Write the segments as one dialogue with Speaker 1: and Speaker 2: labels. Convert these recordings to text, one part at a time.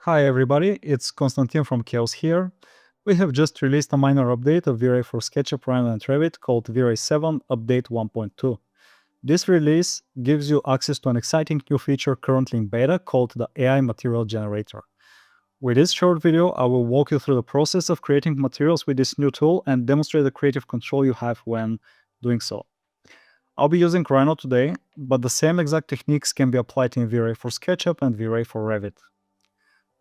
Speaker 1: Hi everybody, it's Konstantin from Chaos here. We have just released a minor update of V-Ray for SketchUp, Rhino and Revit called V-Ray 7 Update 1.2. This release gives you access to an exciting new feature currently in beta called the AI Material Generator. With this short video, I will walk you through the process of creating materials with this new tool and demonstrate the creative control you have when doing so. I'll be using Rhino today, but the same exact techniques can be applied in V-Ray for SketchUp and V-Ray for Revit.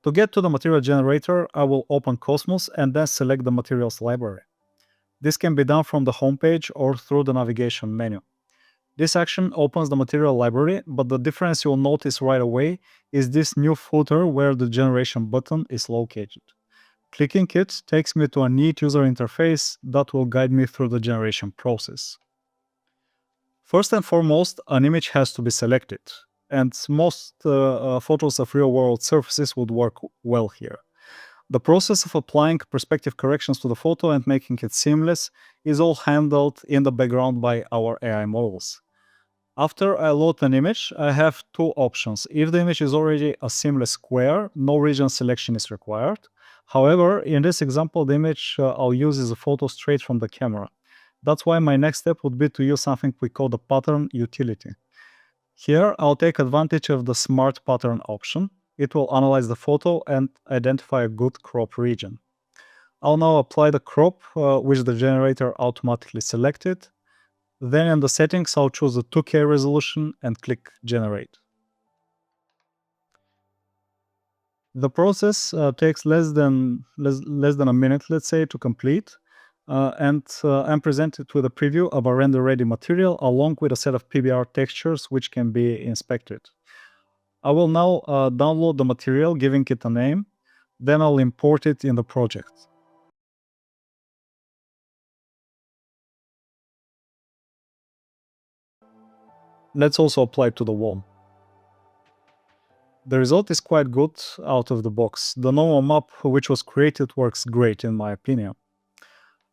Speaker 1: To get to the material generator, I will open Cosmos and then select the materials library. This can be done from the homepage or through the navigation menu. This action opens the material library, but the difference you'll notice right away is this new footer where the generation button is located. Clicking it takes me to a neat user interface that will guide me through the generation process. First and foremost, an image has to be selected, and most photos of real-world surfaces would work well here. The process of applying perspective corrections to the photo and making it seamless is all handled in the background by our AI models. After I load an image, I have two options. If the image is already a seamless square, no region selection is required. However, in this example, the image I'll use is a photo straight from the camera. That's why my next step would be to use something we call the pattern utility. Here, I'll take advantage of the smart pattern option. It will analyze the photo and identify a good crop region. I'll now apply the crop, which the generator automatically selected. Then in the settings, I'll choose the 2K resolution and click Generate. The process takes less than a minute, let's say, to complete. I'm presented with a preview of a render-ready material along with a set of PBR textures which can be inspected. I will now download the material, giving it a name. Then I'll import it in the project. Let's also apply it to the wall. The result is quite good out of the box. The normal map which was created works great in my opinion.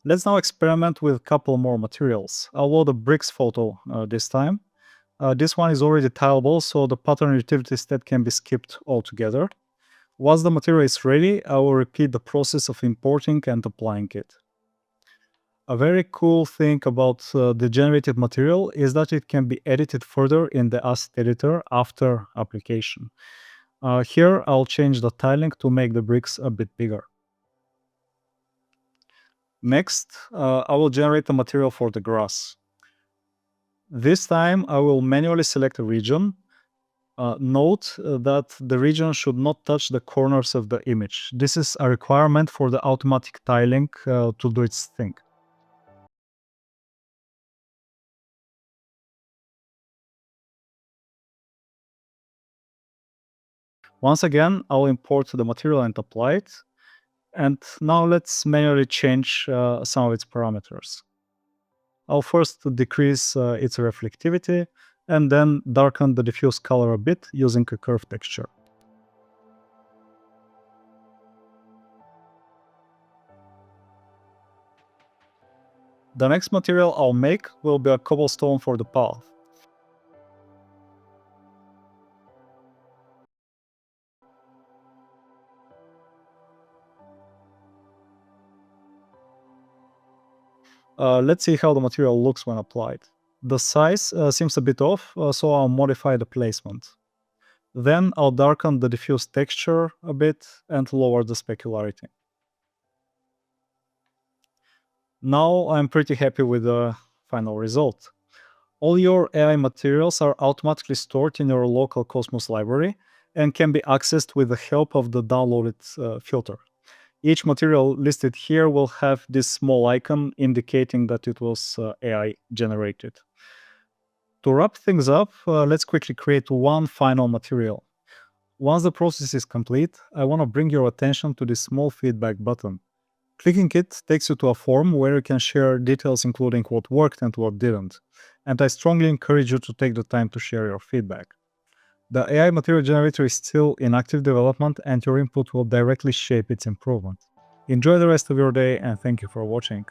Speaker 1: Let's now experiment with a couple more materials. I'll load a bricks photo this time. This one is already tileable, so the pattern utility step can be skipped altogether. Once the material is ready, I will repeat the process of importing and applying it. A very cool thing about the generated material is that it can be edited further in the asset editor after application. Here, I'll change the tiling to make the bricks a bit bigger. Next, I will generate the material for the grass. This time, I will manually select a region. Note that the region should not touch the corners of the image. This is a requirement for the automatic tiling to do its thing. Once again, I'll import the material and apply it. And now let's manually change some of its parameters. I'll first decrease its reflectivity and then darken the diffuse color a bit using a curve texture. The next material I'll make will be a cobblestone for the path. Let's see how the material looks when applied. The size seems a bit off, so I'll modify the placement. Then I'll darken the diffuse texture a bit and lower the specularity. Now I'm pretty happy with the final result. All your AI materials are automatically stored in your local Cosmos library and can be accessed with the help of the downloaded filter. Each material listed here will have this small icon indicating that it was AI generated. To wrap things up, let's quickly create one final material. Once the process is complete, I want to bring your attention to this small feedback button. Clicking it takes you to a form where you can share details including what worked and what didn't. And I strongly encourage you to take the time to share your feedback. The AI material generator is still in active development and your input will directly shape its improvement. Enjoy the rest of your day and thank you for watching.